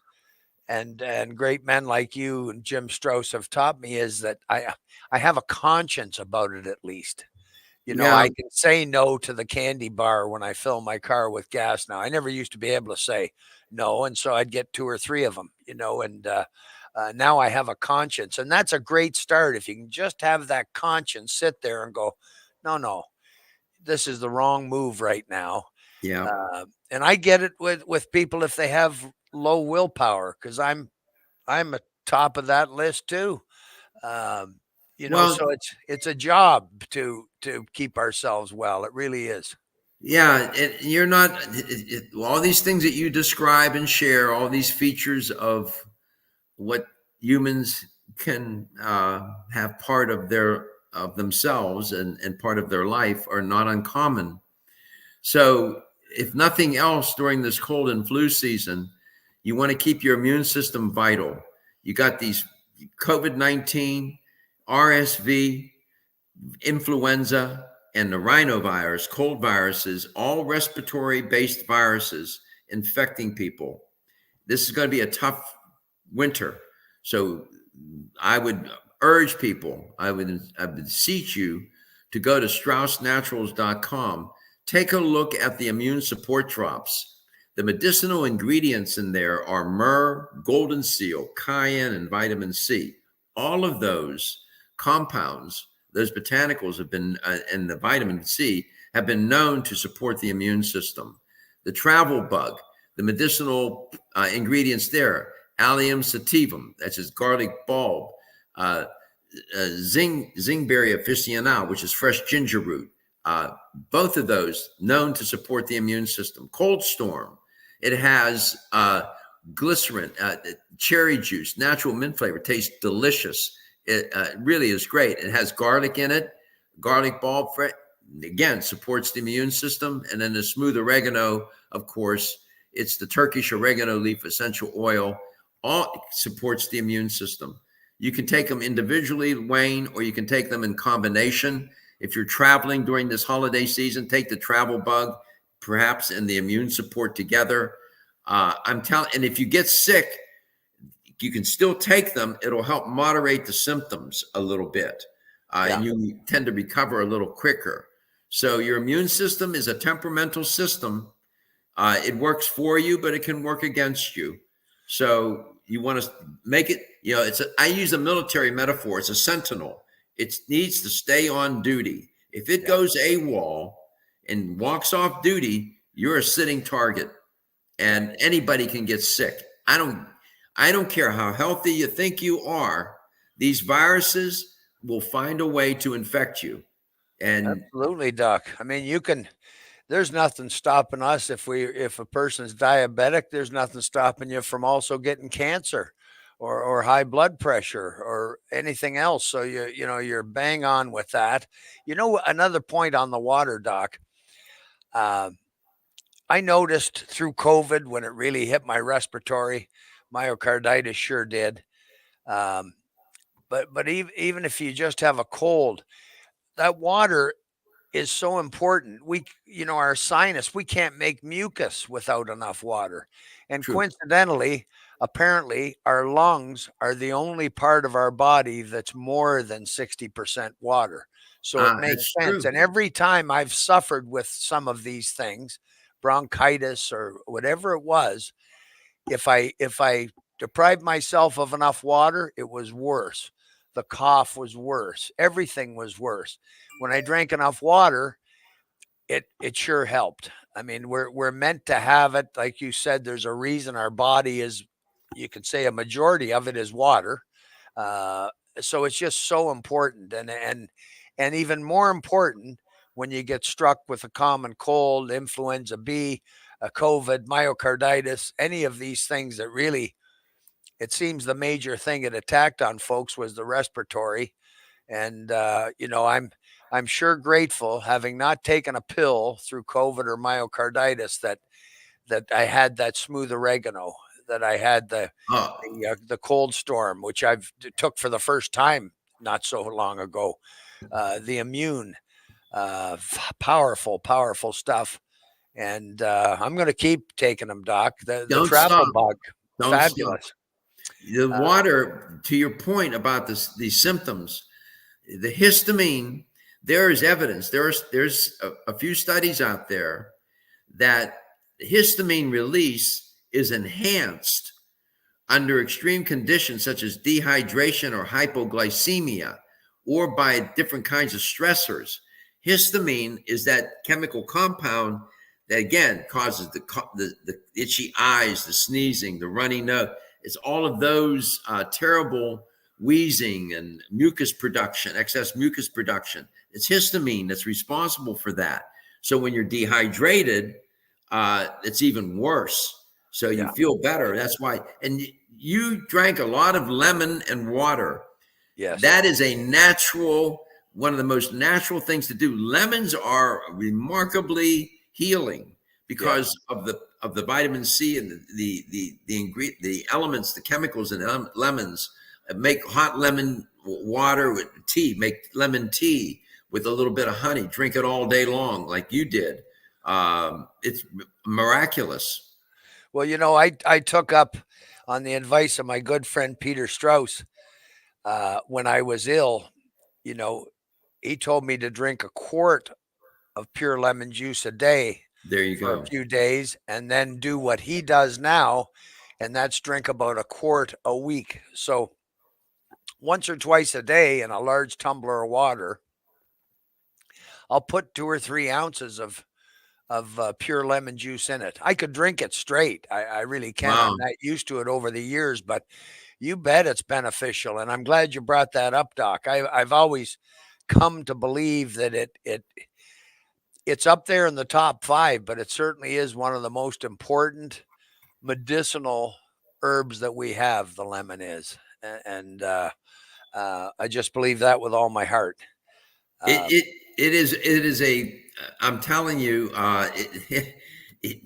and great men like you and Jim Strauss have taught me is that I have a conscience about it at least.
Yeah,
I can say no to the candy bar when I fill my car with gas now. I never used to be able to say no, and so I'd get two or three of them, and now I have a conscience, and that's a great start. If you can just have that conscience sit there and go, no, no, this is the wrong move right now.
yeah.
And I get it with people if they have low willpower, because I'm a top of that list too. Um,
Well,
so it's a job to keep ourselves well. It really is.
yeah, you're not all these things that you describe and share, all these features of what humans can have part of their of themselves and part of their life are not uncommon. So, if nothing else during this cold and flu season, you want to keep your immune system vital. You got these COVID-19, RSV, influenza, and the rhinovirus, cold viruses, all respiratory based viruses infecting people. This is going to be a tough winter. So I would urge people, I would beseech you to go to straussnaturals.com. Take a look at the immune support drops. The medicinal ingredients in there are myrrh, golden seal, cayenne, and vitamin C. All of those compounds, those botanicals have been, and the vitamin C have been known to support the immune system. The travel bug, the medicinal ingredients there, Allium sativum, that's his garlic bulb, uh, zingberry officinale, which is fresh ginger root. Both of those known to support the immune system. Cold storm, it has glycerin, cherry juice, natural mint flavor, tastes delicious. It really is great. It has garlic in it, garlic bulb, again, supports the immune system. And then the smooth oregano, of course, It's the Turkish oregano leaf essential oil. All supports the immune system. You can take them individually, Wayne, or you can take them in combination. If you're traveling during this holiday season, take the travel bug, perhaps, and the immune support together. I'm telling, and if you get sick, you can still take them. It'll help moderate the symptoms a little bit,
Yeah,
and you tend to recover a little quicker. So your immune system is a temperamental system. It works for you, but it can work against you. So you want to make it, I use a military metaphor. It's a sentinel. It needs to stay on duty. If it
yeah,
goes AWOL and walks off duty, you're a sitting target,
yeah.
and anybody can get sick. I don't care how healthy you think you are. These viruses will find a way to infect you. And
Absolutely, Doc. I mean, you can. There's nothing stopping us if a person's diabetic. There's nothing stopping you from also getting cancer, or high blood pressure, or anything else. So you're bang on with that. Another point on the water, Doc. Uh, I noticed through COVID when it really hit my respiratory, myocarditis sure did. Um, but even if you just have a cold, that water is so important. Our sinus, we can't make mucus without enough water. And
true.
coincidentally, apparently, our lungs are the only part of our body that's more than 60% water. So it makes
That's
sense.
true.
And every time I've suffered with some of these things, bronchitis or whatever it was, if I deprived myself of enough water, it was worse. The cough was worse. Everything was worse. When I drank enough water, it sure helped. I mean, we're meant to have it. Like you said, there's a reason our body is, you could say a majority of it is water. Uh, so it's just so important, and even more important when you get struck with a common cold, influenza B, a COVID, myocarditis, any of these things that really, it seems the major thing it attacked on folks was the respiratory. And I'm sure grateful, having not taken a pill through COVID or myocarditis, that I had that smooth oregano, that I had
Uh,
the cold storm, which I've took for the first time not so long ago. The immune, powerful stuff. And I'm going to keep taking them, Doc. The
don't
travel
stop.
bug,
Don't stop.
fabulous.
The
Uh,
water, to your point about these symptoms, the histamine, there is evidence. There's a few studies out there that histamine release is enhanced under extreme conditions such as dehydration or hypoglycemia, or by different kinds of stressors. Histamine is that chemical compound that again causes the itchy eyes, the sneezing, the runny nose. It's all of those terrible wheezing and mucus production, excess mucus production. It's histamine that's responsible for that. So when you're dehydrated, it's even worse. So you
yeah,
feel better. That's why. And you drank a lot of lemon and water.
yes,
That is a natural, one of the most natural things to do. Lemons are remarkably healing
yeah,
because of the vitamin C and the elements, the chemicals in lemons. Make hot lemon water with tea. Make lemon tea with a little bit of honey. Drink it all day long, like you did. It's miraculous.
Well, I took up on the advice of my good friend Peter Strauss when I was ill. You know, he told me to drink a quart of pure lemon juice a day
There you
for a
go.
few days, and then do what he does now, and that's drink about a quart a week. So once or twice a day in a large tumbler of water, I'll put 2 or 3 ounces of pure lemon juice in it. I could drink it straight. I really can. I'm
Wow.
not used to it over the years, but you bet it's beneficial. And I'm glad you brought that up, Doc. I've always come to believe that it's up there in the top 5, but it certainly is one of the most important medicinal herbs that we have. The lemon is, and I just believe that with all my heart.
It
Uh,
it it is a. I'm telling you, it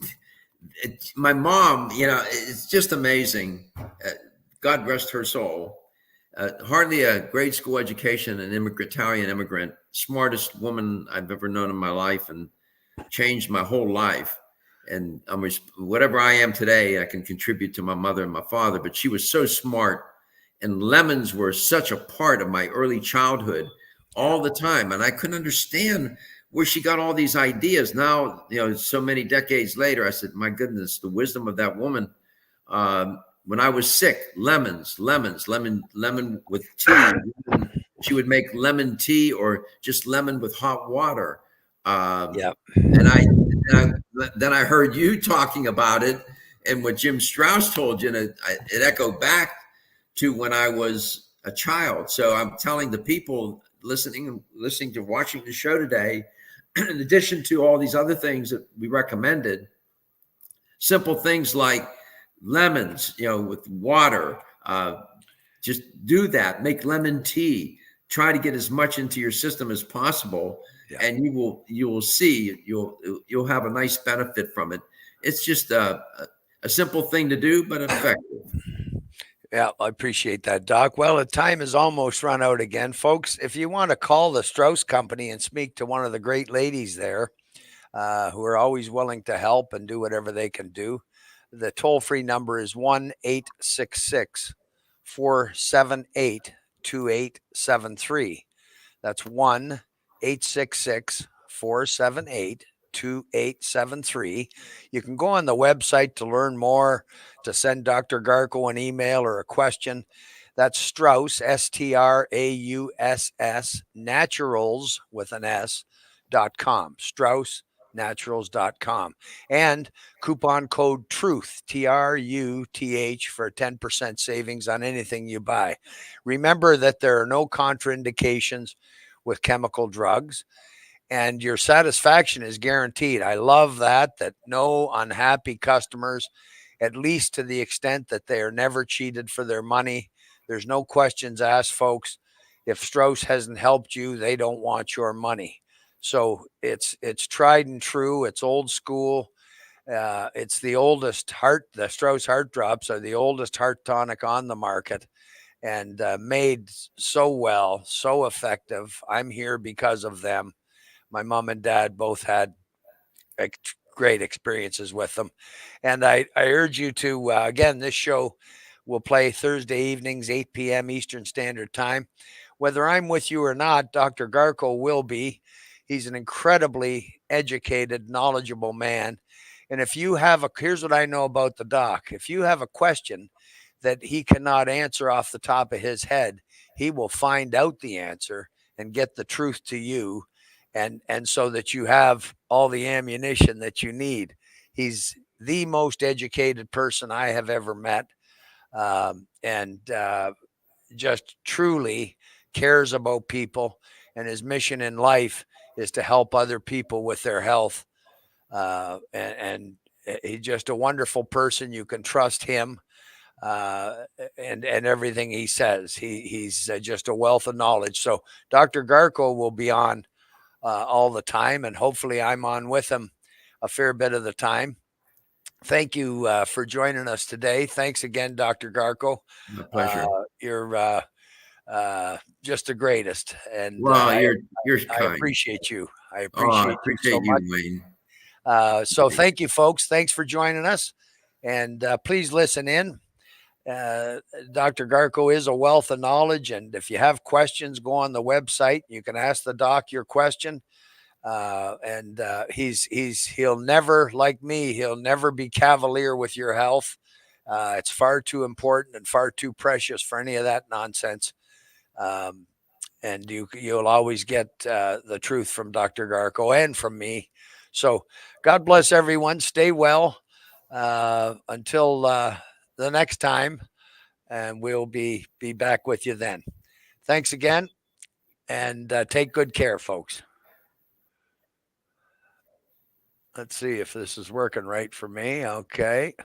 my mom, it's just amazing. God rest her soul. Hardly a grade school education, an Italian immigrant, smartest woman I've ever known in my life, and changed my whole life. And whatever I am today, I can contribute to my mother and my father. But she was so smart, and lemons were such a part of my early childhood
Yeah.
all the time. And I couldn't understand where she got all these ideas. Now, so many decades later, I said, my goodness, the wisdom of that woman. When I was sick, lemon with tea. She would make lemon tea or just lemon with hot water. Um,
Yeah.
and I, then I heard you talking about it, and what Jim Strauss told you, and it echoed back to when I was a child. So I'm telling the people listening to watching the show today, in addition to all these other things that we recommended, simple things like lemons, with water. Just do that. Make lemon tea. Try to get as much into your system as possible,
Yeah.
and you will see you'll have a nice benefit from it. It's just a simple thing to do, but effective.
Yeah, I appreciate that, Doc. Well, the time is almost run out again, folks. If you want to call the Strauss Company and speak to one of the great ladies there, who are always willing to help and do whatever they can do, the toll free number is 1-866 478 2873. That's 1-866 478 2873. You can go on the website to learn more, to send Dr. Garko an email or a question. That's Strauss, Strauss, naturals with an S.com. StraussNaturals.com. And coupon code TRUTH, TRUTH, for 10% savings on anything you buy. Remember that there are no contraindications with chemical drugs, and your satisfaction is guaranteed. I love that no unhappy customers, at least to the extent that they are never cheated for their money. There's no questions asked, folks. If Strauss hasn't helped you, they don't want your money. So it's tried and true. It's old school. It's the oldest the Strauss heart drops are the oldest heart tonic on the market, and made so well, so effective. I'm here because of them. My mom and dad both had great experiences with them. And I urge you to, again, this show will play Thursday evenings, 8 p.m. Eastern Standard Time. Whether I'm with you or not, Dr. Garko will be. He's an incredibly educated, knowledgeable man. And if you have here's what I know about the doc. If you have a question that he cannot answer off the top of his head, he will find out the answer and get the truth to you, and so that you have all the ammunition that you need. He's the most educated person I have ever met, and just truly cares about people. And his mission in life is to help other people with their health. And he's just a wonderful person. You can trust him, uh, and everything he says. He's just a wealth of knowledge. So Dr. Garko will be on all the time, and hopefully I'm on with him a fair bit of the time. Thank you for joining us today. Thanks again, Dr. Garko.
My pleasure.
You're just the greatest, and
Well, you're
I
kind.
appreciate you. I
Oh, I
appreciate you so
appreciate you,
much.
Wayne.
So thank you, folks. Thanks for joining us, and please listen in. Uh, Dr. Garko is a wealth of knowledge, and if you have questions, go on the website. You can ask the doc your question. And he'll never, like me, he'll never be cavalier with your health. It's far too important and far too precious for any of that nonsense. Um, and you'll always get the truth from Dr. Garko and from me. So God bless everyone. Stay well until the next time, and we'll be back with you then. Thanks again, and take good care, folks. Let's see if this is working right for me. Okay.